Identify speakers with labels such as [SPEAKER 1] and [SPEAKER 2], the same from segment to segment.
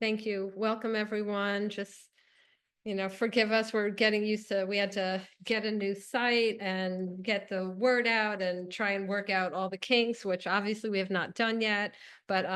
[SPEAKER 1] Thank you. Welcome, everyone. Just, forgive us. We're getting used to, we had to get a new site and get the word out and try and work out all the kinks, which obviously we have not done yet, but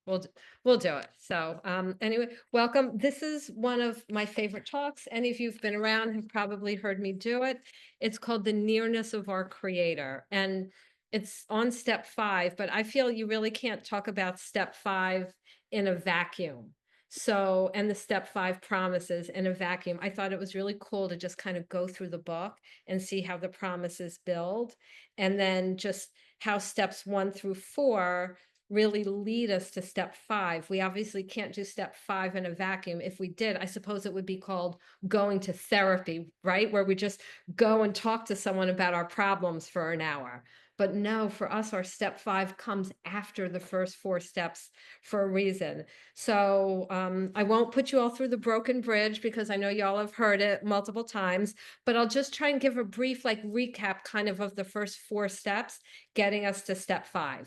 [SPEAKER 1] we'll d- we'll do it. So anyway, welcome. This is one of my favorite talks. Any of you who've been around have probably heard me do it. It's called the Nearness of Our Creator. And it's on step 5, but I feel you really can't talk about step 5 in a vacuum. So, and the step 5 promises in a vacuum. I thought it was really cool to just kind of go through the book and see how the promises build, and then just how steps 1 through 4 really lead us to step 5. We obviously can't do step 5 in a vacuum. If we did, I suppose it would be called going to therapy, right? Where we just go and talk to someone about our problems for an hour. But no, for us, our step 5 comes after the first 4 steps for a reason. So I won't put you all through the broken bridge because I know y'all have heard it multiple times, but I'll just try and give a brief recap kind of the first 4 steps, getting us to step 5.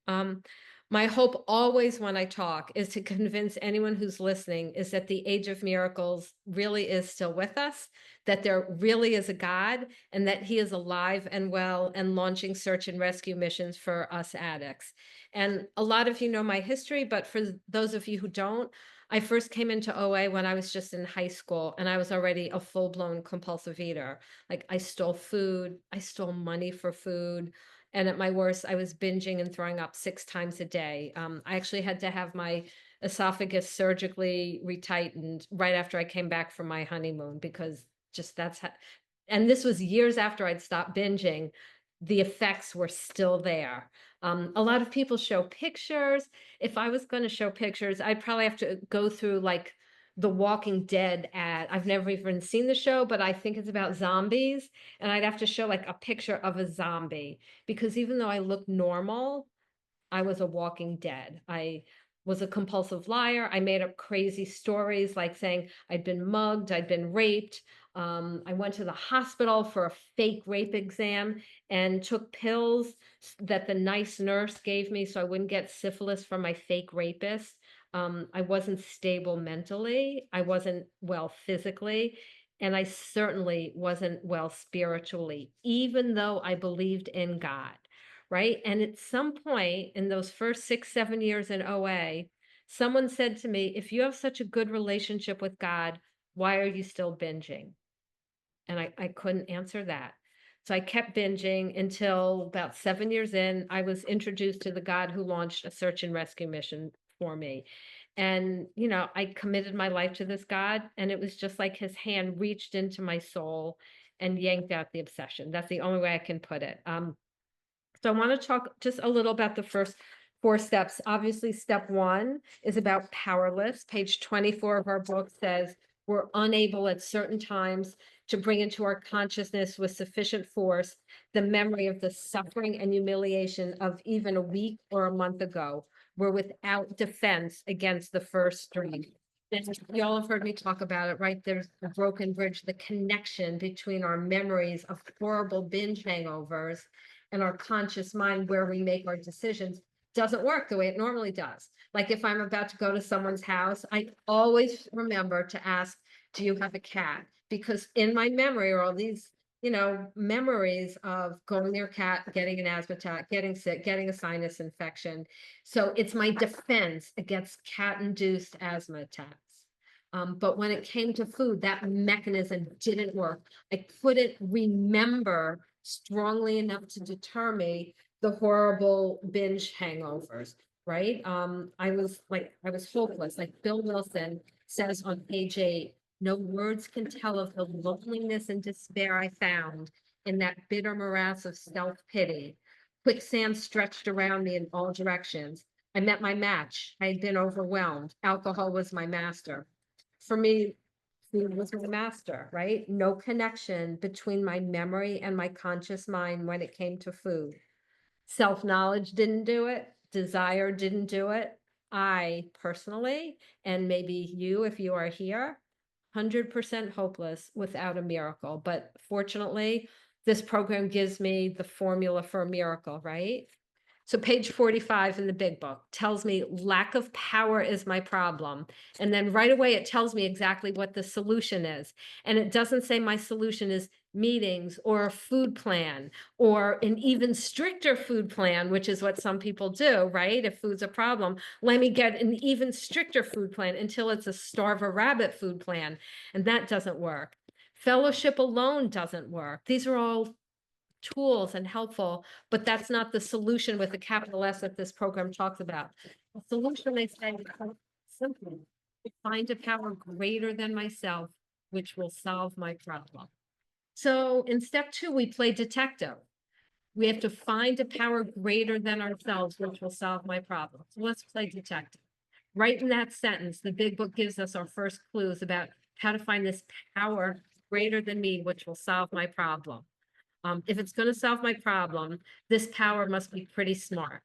[SPEAKER 1] Um, my hope always when I talk is to convince anyone who's listening is that the age of miracles really is still with us, that there really is a God, and that he is alive and well and launching search and rescue missions for us addicts. And a lot of you know my history, but for those of you who don't, I first came into OA when I was just in high school and I was already a full-blown compulsive eater. Like I stole food, I stole money for food. And at my worst, I was binging and throwing up 6 times a day. I actually had to have my esophagus surgically retightened right after I came back from my honeymoon because just that's how, and this was years after I'd stopped binging. The effects were still there. A lot of people show pictures. If I was going to show pictures, I'd probably have to go through like the Walking Dead ad. I've never even seen the show, but I think it's about zombies. And I'd have to show like a picture of a zombie because even though I look normal, I was a walking dead. I was a compulsive liar. I made up crazy stories like saying I'd been mugged, I'd been raped. I went to the hospital for a fake rape exam and took pills that the nice nurse gave me so I wouldn't get syphilis from my fake rapist. I wasn't stable mentally. I wasn't well physically. And I certainly wasn't well spiritually, even though I believed in God, right? And at some point in those first 6, 7 years in OA, someone said to me, if you have such a good relationship with God, why are you still binging? And I couldn't answer that. So I kept binging until about 7 years in, I was introduced to the God who launched a search and rescue mission for me. And, I committed my life to this God, and it was just like his hand reached into my soul and yanked out the obsession. That's the only way I can put it. So I want to talk just a little about the first 4 steps. Obviously, step 1 is about powerless. Page 24 of our book says we're unable at certain times to bring into our consciousness with sufficient force the memory of the suffering and humiliation of even a week or a month ago. We're without defense against the first 3. And you all have heard me talk about it, right? There's the broken bridge, the connection between our memories of horrible binge hangovers and our conscious mind where we make our decisions doesn't work the way it normally does. Like if I'm about to go to someone's house, I always remember to ask, do you have a cat? Because in my memory are all these, memories of going near a cat, getting an asthma attack, getting sick, getting a sinus infection. So it's my defense against cat-induced asthma attacks. But when it came to food, that mechanism didn't work. I couldn't remember strongly enough to deter me the horrible binge hangovers, right? I was hopeless. Like Bill Wilson says on page 8, no words can tell of the loneliness and despair I found in that bitter morass of self-pity. Quicksand stretched around me in all directions. I met my match. I had been overwhelmed. Alcohol was my master. For me, food was my master, right? No connection between my memory and my conscious mind when it came to food. Self-knowledge didn't do it. Desire didn't do it. I personally, and maybe you, if you are here, 100% hopeless without a miracle. But fortunately, this program gives me the formula for a miracle, right? So page 45 in the big book tells me lack of power is my problem. And then right away, it tells me exactly what the solution is. And it doesn't say my solution is meetings or a food plan or an even stricter food plan, which is what some people do, right? If food's a problem, let me get an even stricter food plan until it's a starve a rabbit food plan. And that doesn't work. Fellowship alone doesn't work. These are all tools and helpful, but that's not the solution with a capital S that this program talks about. The solution, they say, is quite simple. Find a power greater than myself, which will solve my problem. So in step 2, we play detective. We have to find a power greater than ourselves, which will solve my problem. So let's play detective. Right in that sentence, the big book gives us our first clues about how to find this power greater than me, which will solve my problem. If it's going to solve my problem, this power must be pretty smart.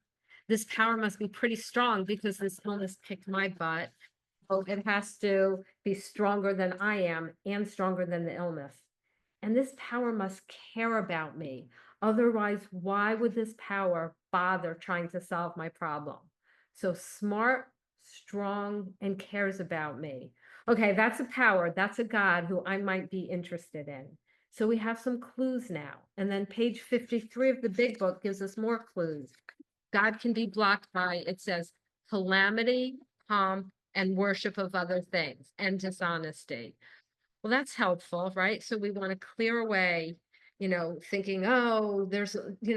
[SPEAKER 1] This power must be pretty strong because this illness kicked my butt. So it has to be stronger than I am and stronger than the illness. And this power must care about me. Otherwise, why would this power bother trying to solve my problem? So smart, strong, and cares about me. Okay, that's a power. That's a God who I might be interested in. So we have some clues now. And then page 53 of the big book gives us more clues. God can be blocked by, it says, calamity, pomp, and worship of other things, and dishonesty. Well, that's helpful, right? So we want to clear away, thinking, oh, there's,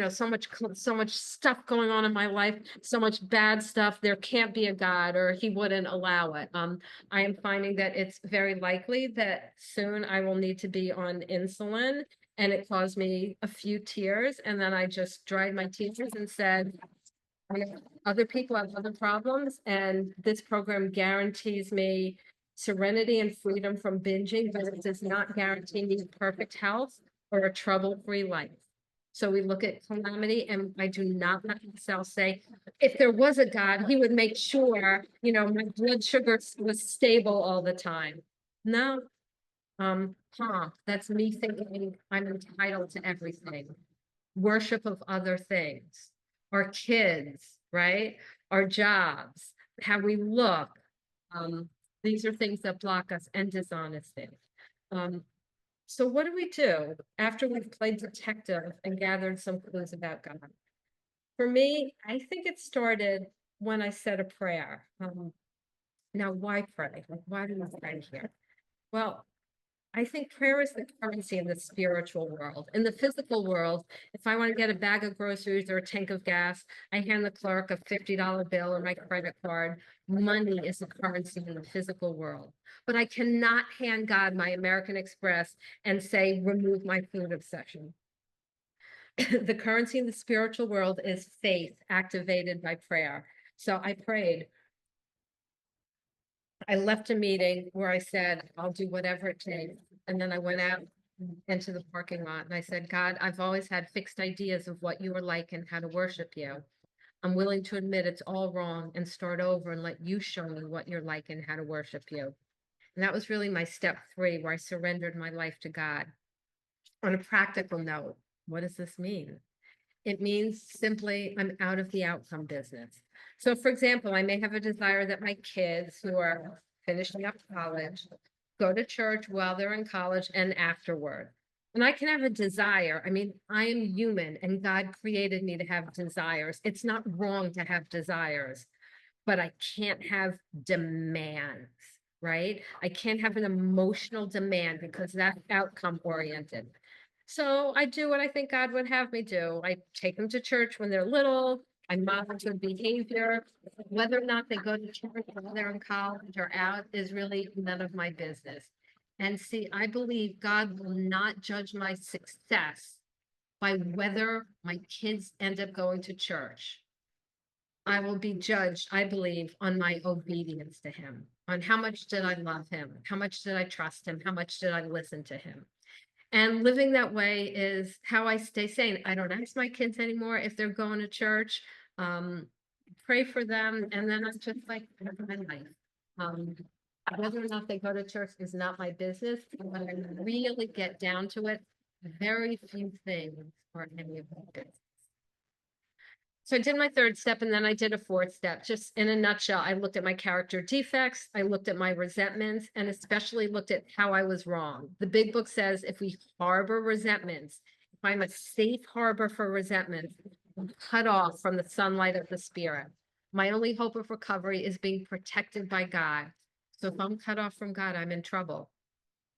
[SPEAKER 1] so much stuff going on in my life, so much bad stuff. There can't be a God, or he wouldn't allow it. I am finding that it's very likely that soon I will need to be on insulin, and it caused me a few tears. And then I just dried my tears and said, other people have other problems, and this program guarantees me serenity and freedom from binging, but it does not guarantee me perfect health or a trouble-free life. So we look at calamity, and I do not let myself say, if there was a God, he would make sure, my blood sugar was stable all the time. No, that's me thinking I'm entitled to everything. Worship of other things, our kids, right? Our jobs, how we look. These are things that block us, and dishonesty. So what do we do after we've played detective and gathered some clues about God? For me, I think it started when I said a prayer. Now, why pray? Like, why do we pray here? Well, I think prayer is the currency in the spiritual world. In the physical world, if I want to get a bag of groceries or a tank of gas, I hand the clerk a $50 bill or my credit card. Money is the currency in the physical world. But I cannot hand God my American Express and say, remove my food obsession. The currency in the spiritual world is faith activated by prayer. So I prayed. I left a meeting where I said, I'll do whatever it takes. And then I went out into the parking lot and I said, God, I've always had fixed ideas of what you are like and how to worship you. I'm willing to admit it's all wrong and start over and let you show me what you're like and how to worship you. And that was really my step 3, where I surrendered my life to God. On a practical note, what does this mean? It means simply I'm out of the outcome business. So for example, I may have a desire that my kids who are finishing up college go to church while they're in college and afterward. And I can have a desire. I mean, I am human and God created me to have desires. It's not wrong to have desires, but I can't have demands, right? I can't have an emotional demand because that's outcome oriented. So I do what I think God would have me do. I take them to church when they're little. I monitor behavior. Whether or not they go to church while they're in college or out is really none of my business. And see, I believe God will not judge my success by whether my kids end up going to church. I will be judged, I believe, on my obedience to him, on how much did I love him? How much did I trust him? How much did I listen to him? And living that way is how I stay sane. I don't ask my kids anymore if they're going to church. Pray for them, and then I'm just like, live my life. Whether or not they go to church is not my business. And when I really get down to it, very few things are any of my business. So I did my third step and then I did a fourth step. Just in a nutshell, I looked at my character defects, I looked at my resentments, and especially looked at how I was wrong. The big book says if we harbor resentments, if I'm a safe harbor for resentment, I'm cut off from the sunlight of the spirit. My only hope of recovery is being protected by God. So if I'm cut off from God, I'm in trouble.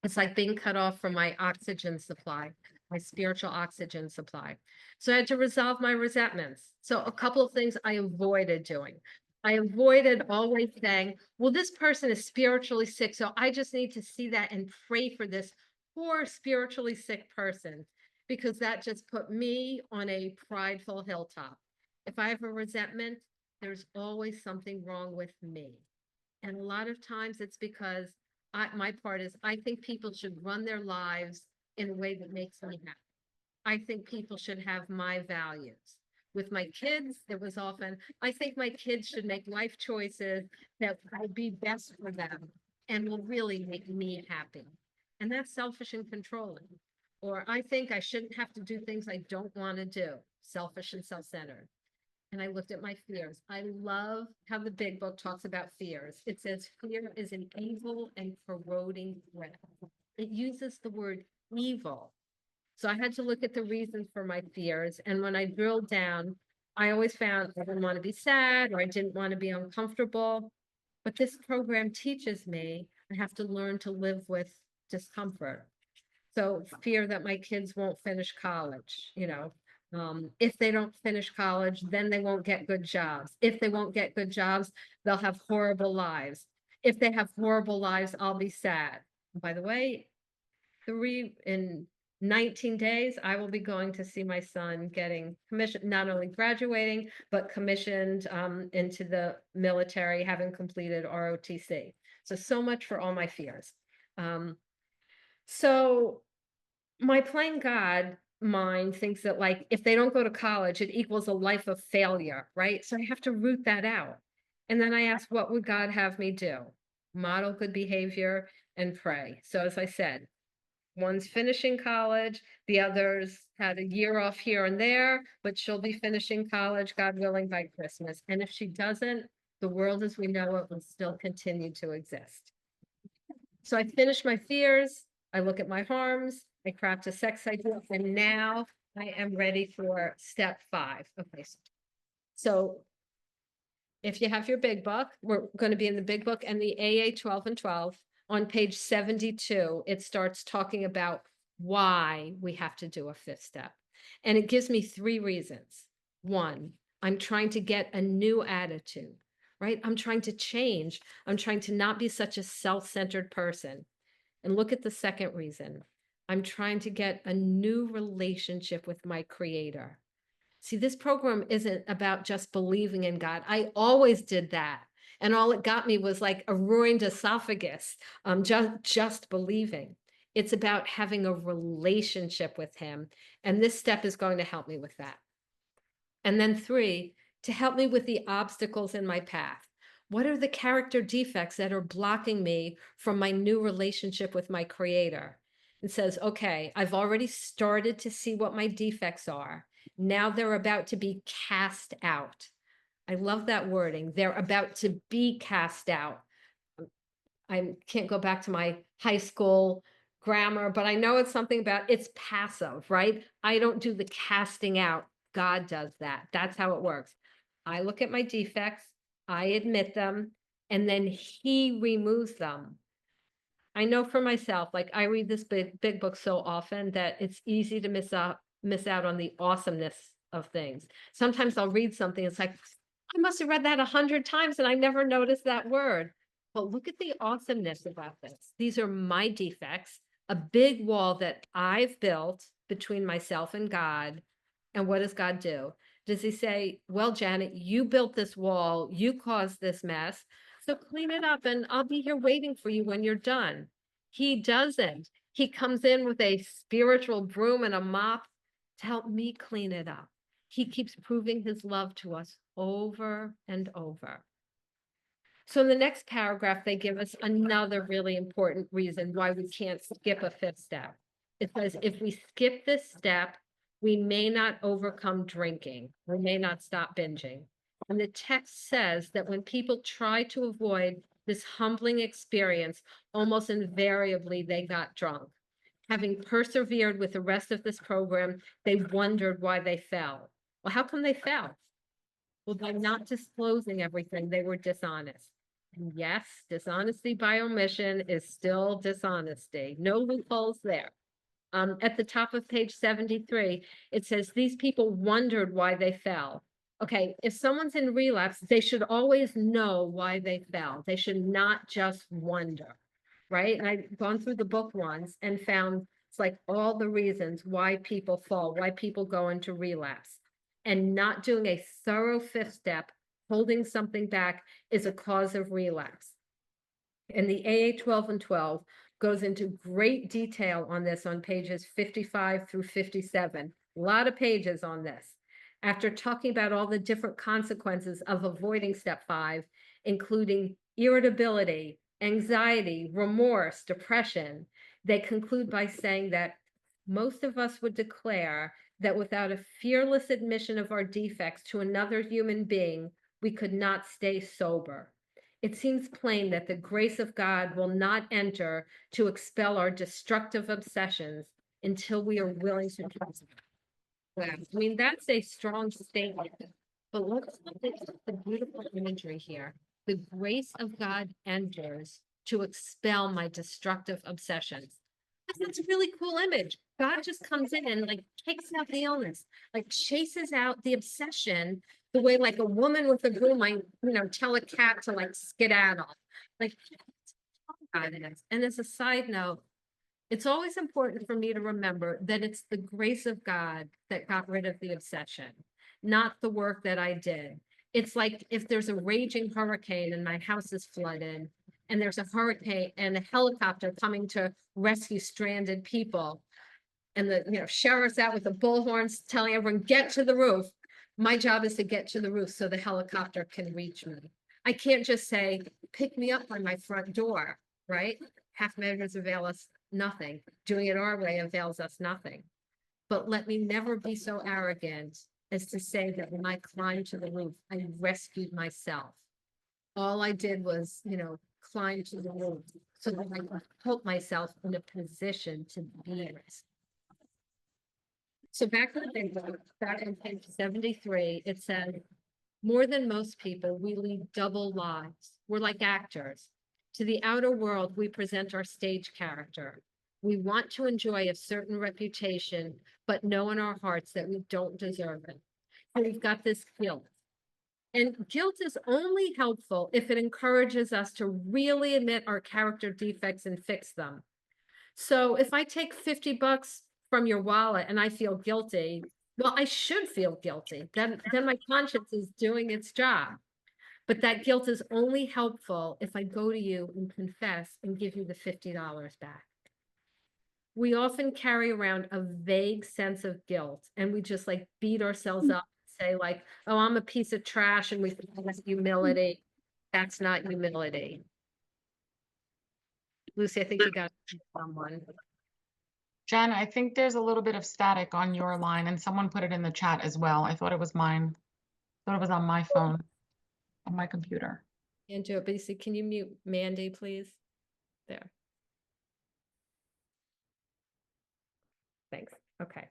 [SPEAKER 1] It's like being cut off from my oxygen supply, my spiritual oxygen supply. So I had to resolve my resentments. So a couple of things I avoided doing. I avoided always saying, well, this person is spiritually sick, so I just need to see that and pray for this poor spiritually sick person, because that just put me on a prideful hilltop. If I have a resentment, there's always something wrong with me. And a lot of times it's because my part is I think people should run their lives in a way that makes me happy. I think people should have my values. With my kids, it was often, I think my kids should make life choices that will be best for them and will really make me happy. And that's selfish and controlling. Or I think I shouldn't have to do things I don't want to do, selfish and self-centered. And I looked at my fears. I love how the big book talks about fears. It says fear is an evil and corroding threat. It uses the word evil. So I had to look at the reasons for my fears. And when I drilled down, I always found I didn't want to be sad or I didn't want to be uncomfortable. But this program teaches me I have to learn to live with discomfort. So fear that my kids won't finish college, if they don't finish college, then they won't get good jobs. If they won't get good jobs, they'll have horrible lives. If they have horrible lives, I'll be sad. By the way, in 19 days, I will be going to see my son getting commissioned, not only graduating, but commissioned into the military, having completed ROTC. So much for all my fears. So my plain God mind thinks that like if they don't go to college, it equals a life of failure, right? So I have to root that out. And then I ask, what would God have me do? Model good behavior and pray. So as I said, one's finishing college, the other's had a year off here and there, but she'll be finishing college, God willing, by Christmas. And if she doesn't, the world as we know it will still continue to exist. So I finish my fears, I look at my harms, I craft a sex cycle, and now I am ready for step 5. Okay, so if you have your big book, we're going to be in the big book and the AA 12 and 12. On page 72, it starts talking about why we have to do a 5th step. And it gives me 3 reasons. 1, I'm trying to get a new attitude, right? I'm trying to change. I'm trying to not be such a self-centered person. And look at the second reason. I'm trying to get a new relationship with my creator. See, this program isn't about just believing in God. I always did that. And all it got me was like a ruined esophagus, just believing. It's about having a relationship with him. And this step is going to help me with that. And then 3, to help me with the obstacles in my path. What are the character defects that are blocking me from my new relationship with my creator? It says, okay, I've already started to see what my defects are. Now they're about to be cast out. I love that wording. They're about to be cast out. I can't go back to my high school grammar, but I know it's something about it's passive, right? I don't do the casting out. God does that. That's how it works. I look at my defects, I admit them, and then he removes them. I know for myself, like I read this big book so often that it's easy to miss out on the awesomeness of things. Sometimes I'll read something, it's like, I must have read that 100 times and I never noticed that word. But look at the awesomeness about this. These are my defects, a big wall that I've built between myself and God. And what does God do? Does he say, well, Janet, you built this wall, you caused this mess, so clean it up and I'll be here waiting for you when you're done. He doesn't. He comes in with a spiritual broom and a mop to help me clean it up. He keeps proving his love to us over and over. So in the next paragraph, they give us another really important reason why we can't skip a 5th step. It says, if we skip this step, We may not overcome drinking. We may not stop binging. And the text says that when people try to avoid this humbling experience, almost invariably they got drunk. Having persevered with the rest of this program, they wondered why they fell. Well, how come they fell? Well, by not disclosing everything, they were dishonest. And yes, dishonesty by omission is still dishonesty. No loopholes there. At the top of page 73, it says these people wondered why they fell. Okay, if someone's in relapse, they should always know why they fell. They should not just wonder, right? And I've gone through the book once and found it's like all the reasons why people fall, why people go into relapse. And not doing a thorough fifth step, holding something back, is a cause of relapse. And the AA 12 and 12 goes into great detail on this on pages 55 through 57. A lot of pages on this. After talking about all the different consequences of avoiding step 5, including irritability, anxiety, remorse, depression, they conclude by saying that most of us would declare that without a fearless admission of our defects to another human being, we could not stay sober. It seems plain that the grace of God will not enter to expel our destructive obsessions until we are willing to trust Him. Wow. I mean, that's a strong statement. But let's look at the beautiful imagery here. The grace of God enters to expel my destructive obsessions. That's a really cool image. God just comes in and like kicks out the illness, like chases out the obsession the way like a woman with a broom might, tell a cat to like skedaddle. Like God is. And as a side note, it's always important for me to remember that it's the grace of God that got rid of the obsession, not the work that I did. It's like if there's a raging hurricane and my house is flooded, and there's a hurricane and a helicopter coming to rescue stranded people, and the sheriff's out with the bullhorns telling everyone, get to the roof. My job is to get to the roof so the helicopter can reach me. I can't just say, pick me up by my front door, right? Half measures avail us nothing. Doing it our way avails us nothing. But let me never be so arrogant as to say that when I climbed to the roof, I rescued myself. All I did was, climb to the roof so that I could put myself in a position to be rescued. So back to the big book, back on page 73, it said, more than most people, we lead double lives. We're like actors. To the outer world, we present our stage character. We want to enjoy a certain reputation, but know in our hearts that we don't deserve it. And we've got this guilt. And guilt is only helpful if it encourages us to really admit our character defects and fix them. So if I take $50 from your wallet and I feel guilty, well, I should feel guilty. Then my conscience is doing its job. But that guilt is only helpful if I go to you and confess and give you the $50 back. We often carry around a vague sense of guilt and we just like beat ourselves up and say like, oh, I'm a piece of trash, and we think that's humility. That's not humility. Lucy, I think you got someone.
[SPEAKER 2] Jen, I think there's a little bit of static on your line, and someone put it in the chat as well. I thought it was mine. I thought it was on my phone, on my computer.
[SPEAKER 1] Can't do it, but you see, can you mute Mandy, please? There. Thanks. Okay.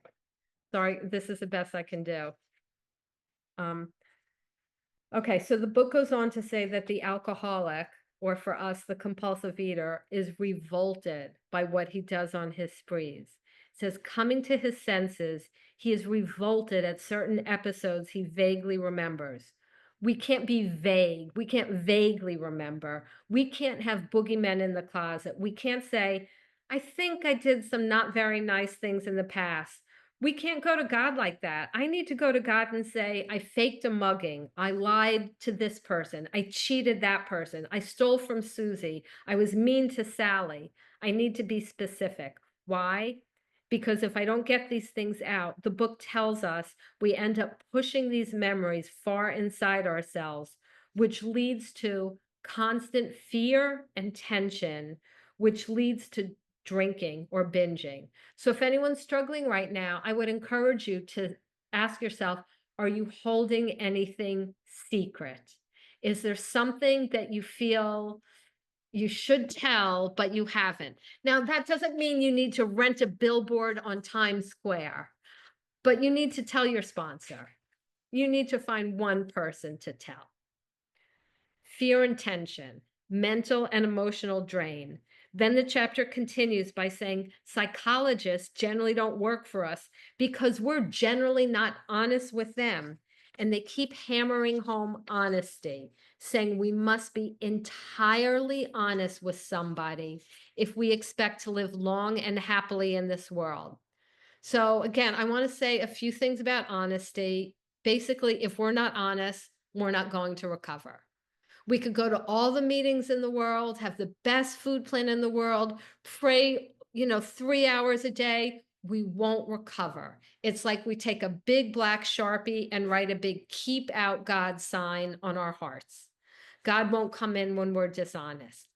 [SPEAKER 1] Sorry, this is the best I can do. Okay, so the book goes on to say that the alcoholic, or for us, the compulsive eater, is revolted by what he does on his sprees. It says, coming to his senses, he is revolted at certain episodes he vaguely remembers. We can't be vague. We can't vaguely remember. We can't have boogeymen in the closet. We can't say, I think I did some not very nice things in the past. We can't go to God like that. I need to go to God and say, I faked a mugging. I lied to this person. I cheated that person. I stole from Susie. I was mean to Sally. I need to be specific. Why? Because if I don't get these things out, the book tells us we end up pushing these memories far inside ourselves, which leads to constant fear and tension, which leads to drinking, or binging. So if anyone's struggling right now, I would encourage you to ask yourself, are you holding anything secret? Is there something that you feel you should tell, but you haven't? Now, that doesn't mean you need to rent a billboard on Times Square, but you need to tell your sponsor. You need to find one person to tell. Fear and tension, mental and emotional drain. Then the chapter continues by saying psychologists generally don't work for us because we're generally not honest with them. And they keep hammering home honesty, saying we must be entirely honest with somebody if we expect to live long and happily in this world. So, again, I want to say a few things about honesty. Basically, if we're not honest, we're not going to recover. We could go to all the meetings in the world, have the best food plan in the world, pray, 3 hours a day. We won't recover. It's like we take a big black Sharpie and write a big keep out God sign on our hearts. God won't come in when we're dishonest.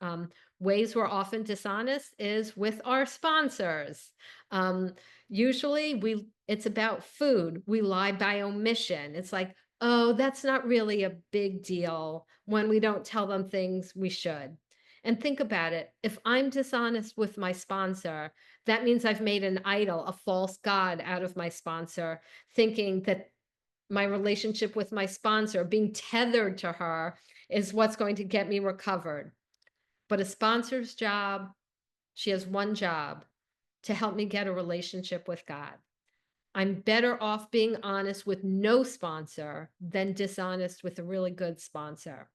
[SPEAKER 1] Ways we're often dishonest is with our sponsors. Um, Usually it's about food. We lie by omission. It's like, oh, that's not really a big deal when we don't tell them things we should. And think about it. If I'm dishonest with my sponsor, that means I've made an idol, a false god out of my sponsor, thinking that my relationship with my sponsor, being tethered to her, is what's going to get me recovered. But a sponsor's job, she has one job, to help me get a relationship with God. I'm better off being honest with no sponsor than dishonest with a really good sponsor.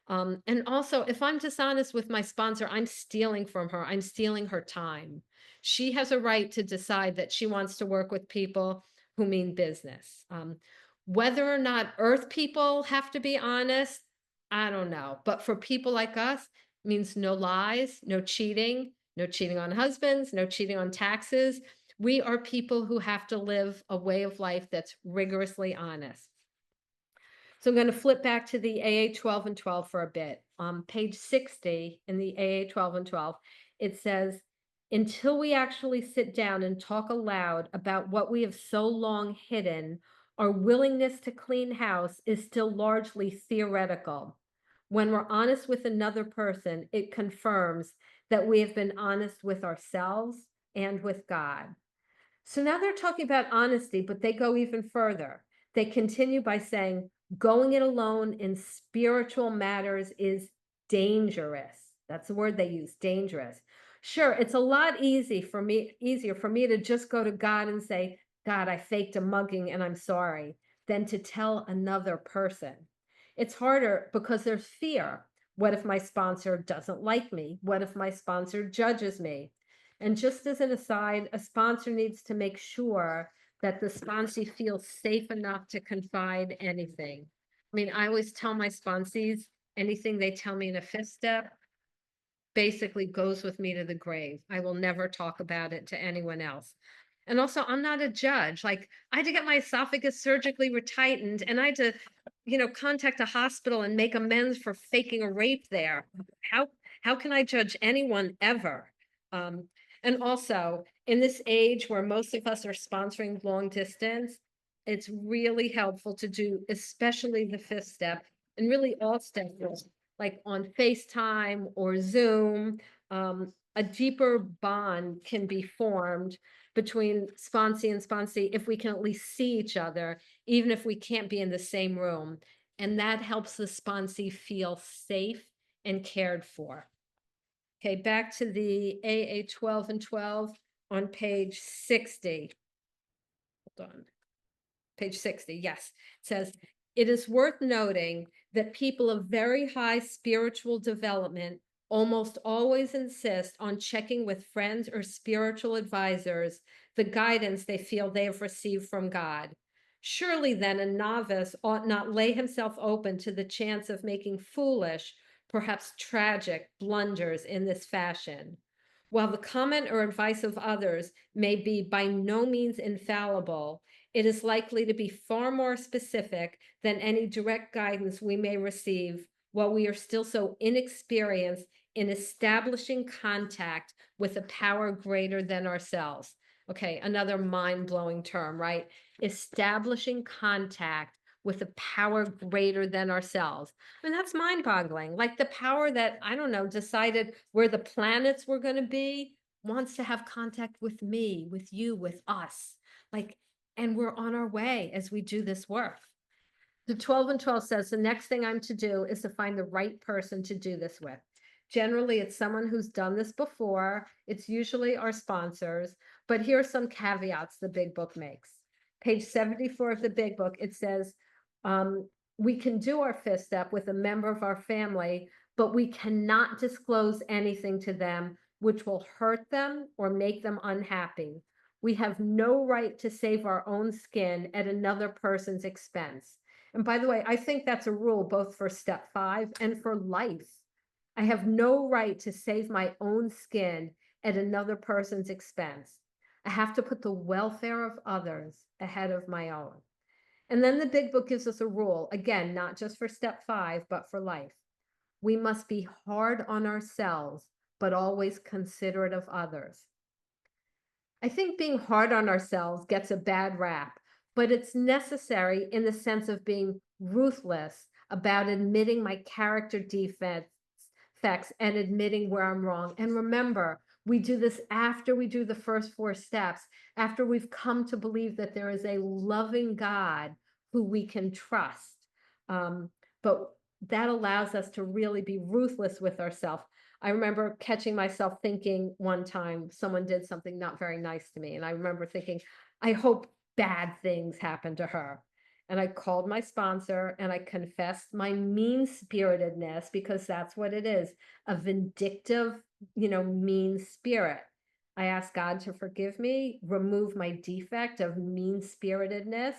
[SPEAKER 1] And also, if I'm dishonest with my sponsor, I'm stealing from her. I'm stealing her time. She has a right to decide that she wants to work with people who mean business. Whether or not Earth people have to be honest, I don't know. But for people like us, it means no lies, no cheating on husbands, no cheating on taxes. We are people who have to live a way of life that's rigorously honest. So I'm going to flip back to the AA 12 and 12 for a bit. On page 60 in the AA 12 and 12, it says, until we actually sit down and talk aloud about what we have so long hidden, our willingness to clean house is still largely theoretical. When we're honest with another person, it confirms that we have been honest with ourselves and with God. So now they're talking about honesty, but they go even further. They continue by saying, going it alone in spiritual matters is dangerous. That's the word they use, dangerous. Sure, it's a lot easier for me to just go to God and say, God, I faked a mugging and I'm sorry, than to tell another person. It's harder because there's fear. What if my sponsor doesn't like me? What if my sponsor judges me? And just as an aside, a sponsor needs to make sure that the sponsee feels safe enough to confide anything. I mean, I always tell my sponsees anything they tell me in a fifth step basically goes with me to the grave. I will never talk about it to anyone else. And also, I'm not a judge. Like, I had to get my esophagus surgically retightened, and I had to, contact a hospital and make amends for faking a rape there. How can I judge anyone ever? Um, and also, in this age where most of us are sponsoring long distance, it's really helpful to do, especially the fifth step, and really all steps, like on FaceTime or Zoom. A deeper bond can be formed between sponsee and sponsee if we can at least see each other, even if we can't be in the same room. And that helps the sponsee feel safe and cared for. Okay, back to the AA 12 and 12 on page 60. Hold on. Page 60, yes. It says, it is worth noting that people of very high spiritual development almost always insist on checking with friends or spiritual advisors the guidance they feel they have received from God. Surely then a novice ought not lay himself open to the chance of making foolish, perhaps tragic blunders in this fashion. While the comment or advice of others may be by no means infallible, it is likely to be far more specific than any direct guidance we may receive while we are still so inexperienced in establishing contact with a power greater than ourselves. Okay, another mind-blowing term, right? Establishing contact with a power greater than ourselves. I mean, that's mind-boggling. Like the power that, I don't know, decided where the planets were going to be wants to have contact with me, with you, with us. Like, and we're on our way as we do this work. The 12 and 12 says the next thing I'm to do is to find the right person to do this with. Generally, it's someone who's done this before. It's usually our sponsors, but here are some caveats the big book makes. Page 74 of the big book, it says, we can do our fifth step with a member of our family, but we cannot disclose anything to them which will hurt them or make them unhappy. We have no right to save our own skin at another person's expense. And by the way, I think that's a rule both for step 5 and for life. I have no right to save my own skin at another person's expense. I have to put the welfare of others ahead of my own. And then the big book gives us a rule, again, not just for step 5, but for life. We must be hard on ourselves, but always considerate of others. I think being hard on ourselves gets a bad rap, but it's necessary in the sense of being ruthless about admitting my character defects and admitting where I'm wrong. And remember, we do this after we do the first 4 steps, after we've come to believe that there is a loving God who we can trust. But that allows us to really be ruthless with ourselves. I remember catching myself thinking one time someone did something not very nice to me. And I remember thinking, I hope bad things happen to her. And I called my sponsor and I confessed my mean-spiritedness, because that's what it is, a vindictive, mean spirit. I asked God to forgive me, remove my defect of mean-spiritedness,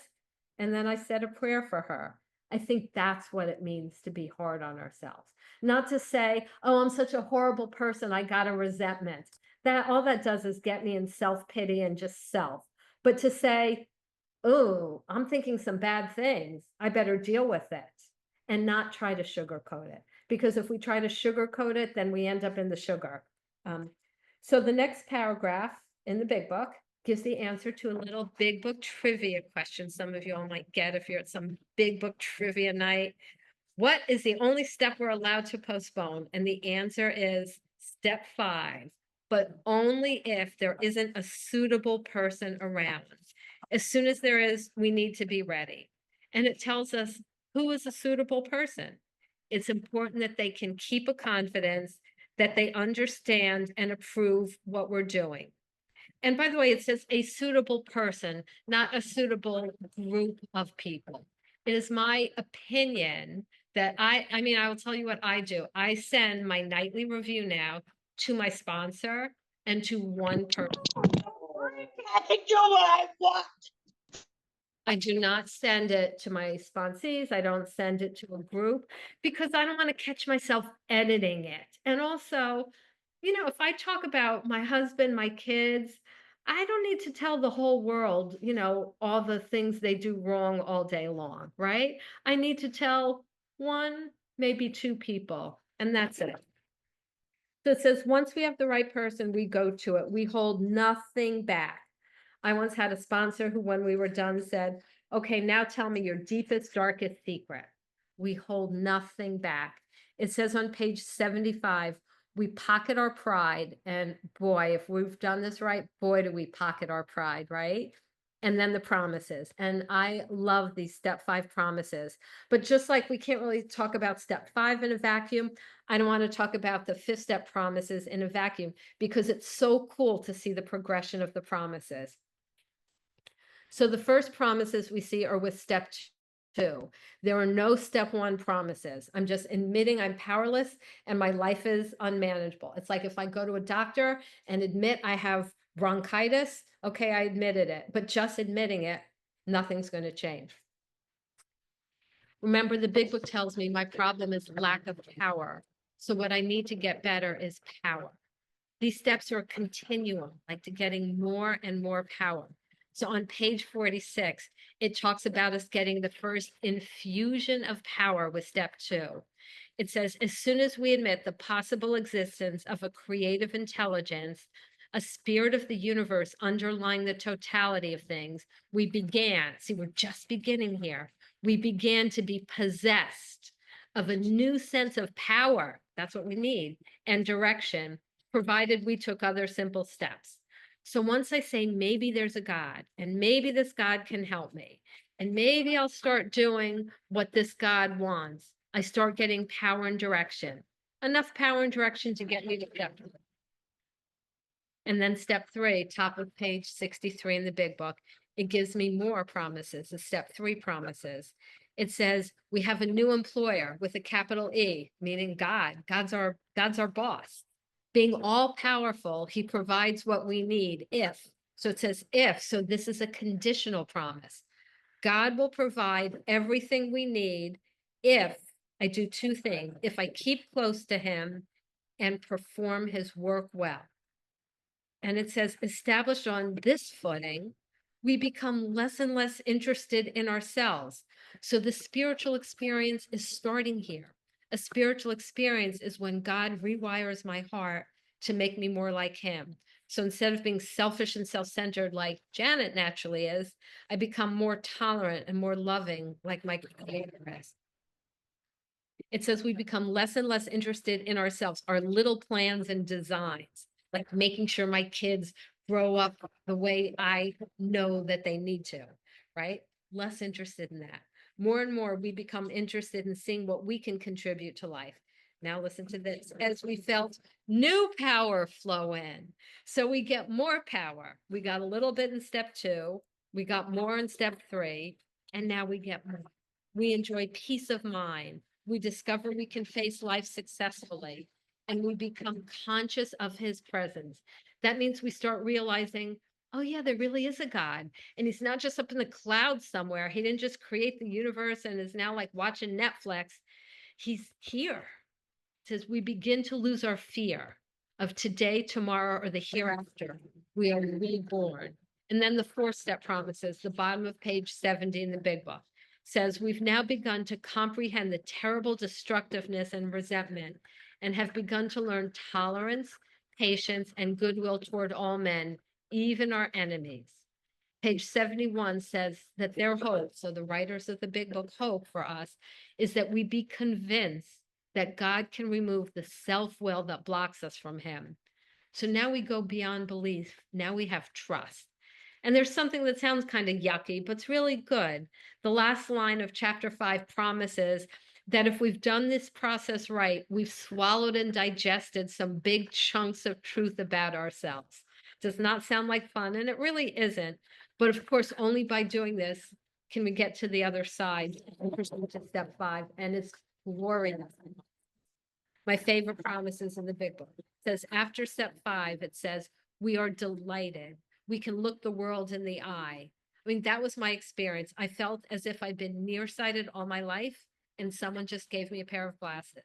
[SPEAKER 1] and then I said a prayer for her. I think that's what it means to be hard on ourselves. Not to say, oh, I'm such a horrible person, I got a resentment. That all that does is get me in self-pity and just self. But to say, oh, I'm thinking some bad things, I better deal with it and not try to sugarcoat it. Because if we try to sugarcoat it, then we end up in the sugar. So the next paragraph in the big book gives the answer to a little big book trivia question some of you all might get if you're at some big book trivia night. What is the only step we're allowed to postpone? And the answer is step 5, but only if there isn't a suitable person around. As soon as there is, we need to be ready. And it tells us who is a suitable person. It's important that they can keep a confidence, that they understand and approve what we're doing. And by the way, it says a suitable person, not a suitable group of people. It is my opinion that I will tell you what I do. I send my nightly review now to my sponsor and to one person.
[SPEAKER 3] I do what I want.
[SPEAKER 1] I do not send it to my sponsees. I don't send it to a group because I don't want to catch myself editing it. And also, if I talk about my husband, my kids, I don't need to tell the whole world, all the things they do wrong all day long, right? I need to tell one, maybe 2 people, and that's it. So it says, once we have the right person, we go to it. We hold nothing back. I once had a sponsor who, when we were done, said, okay, now tell me your deepest, darkest secret. We hold nothing back. It says on page 75, we pocket our pride. And boy, if we've done this right, boy, do we pocket our pride, right? And then the promises. And I love these step 5 promises. But just like we can't really talk about step 5 in a vacuum, I don't want to talk about the 5th step promises in a vacuum, because it's so cool to see the progression of the promises. So the first promises we see are with step 2. There are no step 1 promises. I'm just admitting I'm powerless and my life is unmanageable. It's like if I go to a doctor and admit I have bronchitis, okay, I admitted it, but just admitting it, nothing's going to change. Remember, the big book tells me my problem is lack of power. So what I need to get better is power. These steps are a continuum, like to getting more and more power. So on page 46, it talks about us getting the first infusion of power with step 2. It says, as soon as we admit the possible existence of a creative intelligence, a spirit of the universe underlying the totality of things, we began, see, we're just beginning here. We began to be possessed of a new sense of power. That's what we need, and direction, provided we took other simple steps. So once I say, maybe there's a God, and maybe this God can help me, and maybe I'll start doing what this God wants, I start getting power and direction. Enough power and direction to get me to step 3. And then step 3, top of page 63 in the big book, it gives me more promises, the step 3 promises. It says, we have a new employer with a capital E, meaning God. God's our boss. Being all powerful, he provides what we need if. So it says if, so this is a conditional promise. God will provide everything we need if I do 2 things. If I keep close to him and perform his work well. And it says, established on this footing, we become less and less interested in ourselves. So the spiritual experience is starting here. A spiritual experience is when God rewires my heart to make me more like him. So instead of being selfish and self-centered like Janet naturally is, I become more tolerant and more loving like my Creator is. It says we become less and less interested in ourselves, our little plans and designs, like making sure my kids grow up the way I know that they need to, right? Less interested in that. More and more, we become interested in seeing what we can contribute to life. Now listen to this. As we felt new power flow in. So we get more power. We got a little bit in step 2. We got more in step 3. And now we get more. We enjoy peace of mind. We discover we can face life successfully, and we become conscious of his presence. That means we start realizing, oh yeah, there really is a God. And he's not just up in the clouds somewhere. He didn't just create the universe and is now like watching Netflix. He's here. It says we begin to lose our fear of today, tomorrow, or the hereafter. We are reborn. And then the 4-step promises, the bottom of page 70 in the big book, says we've now begun to comprehend the terrible destructiveness and resentment and have begun to learn tolerance, patience, and goodwill toward all men, even our enemies. Page 71 says that their hope, so the writers of the big book hope for us, is that we be convinced that God can remove the self-will that blocks us from him. So now we go beyond belief. Now we have trust. And there's something that sounds kind of yucky, but it's really good. The last line of chapter 5 promises that if we've done this process right, we've swallowed and digested some big chunks of truth about ourselves. Does not sound like fun, and it really isn't. But of course, only by doing this can we get to the other side and proceed to step 5, and it's glorious. My favorite promises in the big book. It says after step 5, it says, we are delighted. We can look the world in the eye. I mean, that was my experience. I felt as if I'd been nearsighted all my life and someone just gave me a pair of glasses.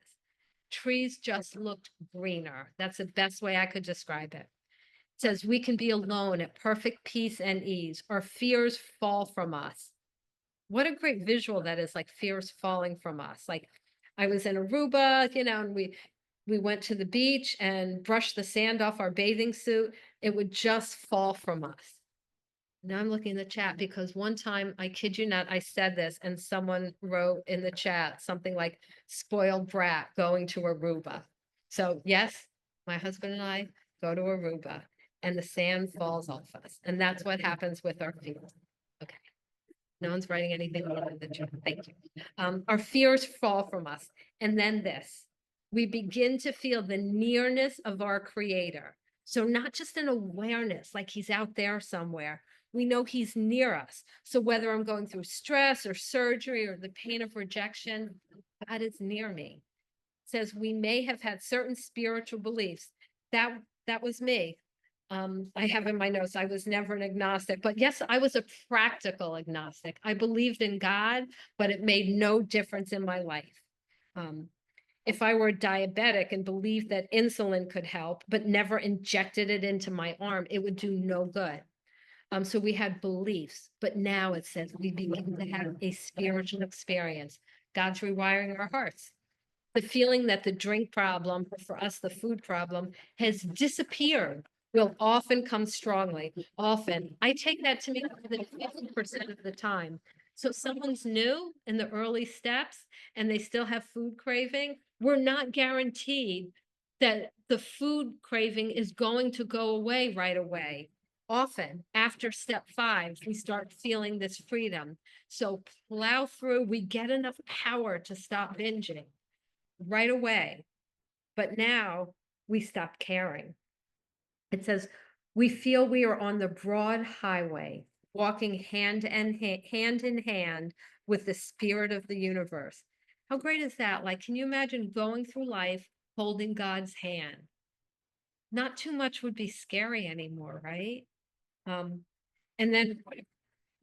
[SPEAKER 1] Trees just looked greener. That's the best way I could describe it. It says we can be alone at perfect peace and ease. Our fears fall from us. What a great visual that is, like fears falling from us. Like I was in Aruba, and we went to the beach and brushed the sand off our bathing suit. It would just fall from us. Now I'm looking in the chat because one time, I kid you not, I said this and someone wrote in the chat something like spoiled brat going to Aruba. So yes, my husband and I go to Aruba and the sand falls off us. And that's what happens with our feet. Okay. No one's writing anything wrong in the chat. Thank you. Our fears fall from us. And then this, we begin to feel the nearness of our Creator. So not just an awareness, like he's out there somewhere. We know he's near us. So whether I'm going through stress or surgery or the pain of rejection, God is near me. It says we may have had certain spiritual beliefs. That was me. I have in my notes, I was never an agnostic, but yes, I was a practical agnostic. I believed in God, but it made no difference in my life. If I were diabetic and believed that insulin could help, but never injected it into my arm, it would do no good. So we had beliefs, but now it says we begin to have a spiritual experience. God's rewiring our hearts. the feeling that the drink problem, or for us, the food problem, has disappeared will often come strongly. Often. I take that to mean more than 50% of the time. So someone's new in the early steps and they still have food craving, we're not guaranteed that the food craving is going to go away right away. Often after step 5, we start feeling this freedom. So plow through, we get enough power to stop binging right away. But now we stop caring. It says, we feel we are on the broad highway, walking hand in hand with the spirit of the universe. How great is that? Like, can you imagine going through life holding God's hand? Not too much would be scary anymore, right? And then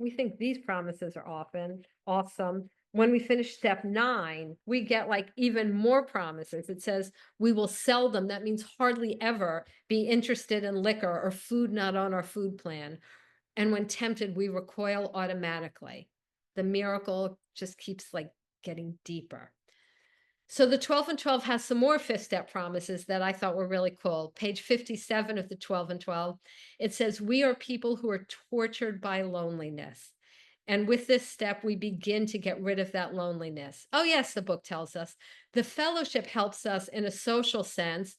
[SPEAKER 1] we think these promises are often awesome. When we finish step 9, we get like even more promises. It says we will seldom, that means hardly ever, be interested in liquor or food not on our food plan. And when tempted, we recoil automatically. The miracle just keeps like getting deeper. So the 12 and 12 has some more 5th step promises that I thought were really cool. Page 57 of the 12 and 12, it says, we are people who are tortured by loneliness. And with this step, we begin to get rid of that loneliness. Oh, yes, the book tells us. The fellowship helps us in a social sense,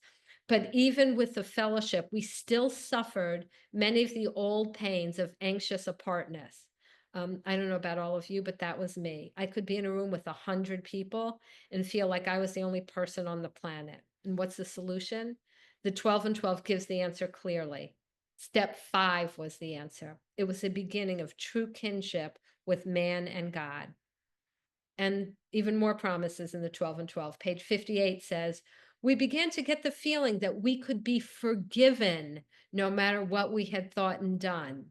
[SPEAKER 1] but even with the fellowship, we still suffered many of the old pains of anxious apartness. I don't know about all of you, but that was me. I could be in a room with 100 people and feel like I was the only person on the planet. And what's the solution? The 12 and 12 gives the answer clearly. Step 5 was the answer. It was the beginning of true kinship with man and God. And even more promises in the 12 and 12. Page 58 says, we began to get the feeling that we could be forgiven no matter what we had thought and done.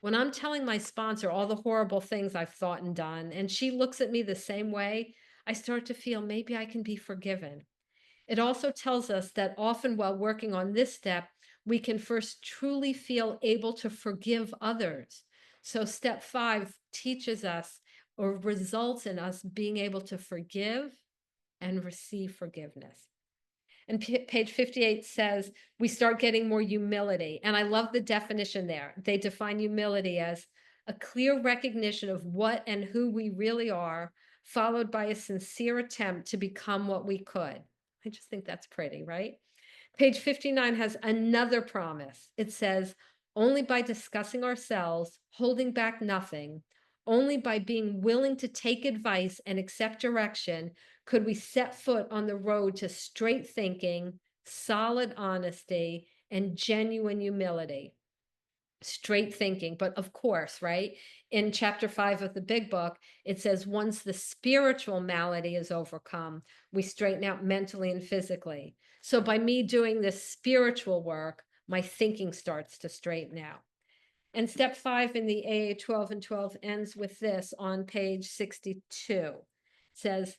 [SPEAKER 1] When I'm telling my sponsor all the horrible things I've thought and done, and she looks at me the same way, I start to feel maybe I can be forgiven. It also tells us that often while working on this step, we can first truly feel able to forgive others. So step 5 teaches us or results in us being able to forgive and receive forgiveness. And page 58 says, we start getting more humility. And I love the definition there. They define humility as a clear recognition of what and who we really are, followed by a sincere attempt to become what we could. I just think that's pretty, right? Page 59 has another promise. It says, only by discussing ourselves, holding back nothing, only by being willing to take advice and accept direction, could we set foot on the road to straight thinking, solid honesty, and genuine humility. Straight thinking, but of course, right? In chapter 5 of the big book, it says once the spiritual malady is overcome, we straighten out mentally and physically. So by me doing this spiritual work, my thinking starts to straighten out. And step 5 in the AA 12 and 12 ends with this on page 62. It says,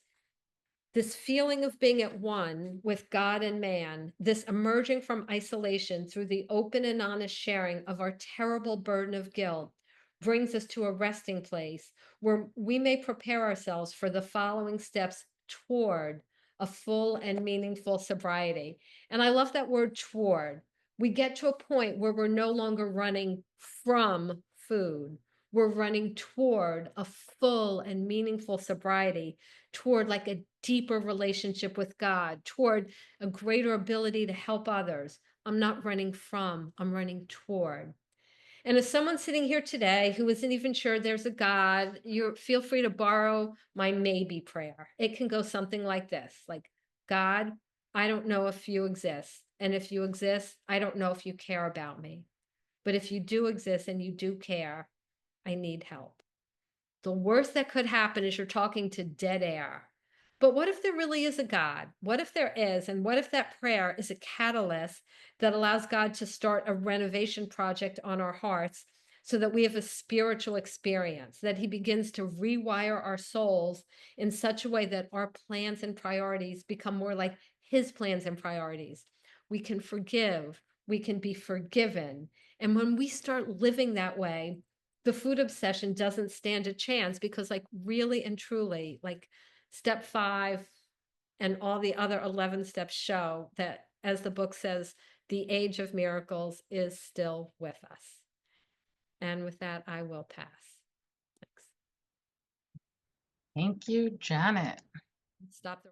[SPEAKER 1] this feeling of being at one with God and man, this emerging from isolation through the open and honest sharing of our terrible burden of guilt, brings us to a resting place where we may prepare ourselves for the following steps toward a full and meaningful sobriety. And I love that word toward. We get to a point where we're no longer running from food. We're running toward a full and meaningful sobriety, toward like a deeper relationship with God, toward a greater ability to help others. I'm not running from, I'm running toward. And as someone sitting here today who isn't even sure there's a God, you feel free to borrow my maybe prayer. It can go something like this, like, God, I don't know if you exist. And if you exist, I don't know if you care about me. But if you do exist and you do care, I need help. The worst that could happen is you're talking to dead air. But what if there really is a God? What if there is? And what if that prayer is a catalyst that allows God to start a renovation project on our hearts so that we have a spiritual experience, that He begins to rewire our souls in such a way that our plans and priorities become more like His plans and priorities? We can forgive, we can be forgiven. And when we start living that way, the food obsession doesn't stand a chance, because like really and truly, like step 5 And all the other 11 steps show that, as the book says, the age of miracles is still with us. And with that, I will pass. Thanks.
[SPEAKER 2] Thank you, Janet.
[SPEAKER 1] Stop the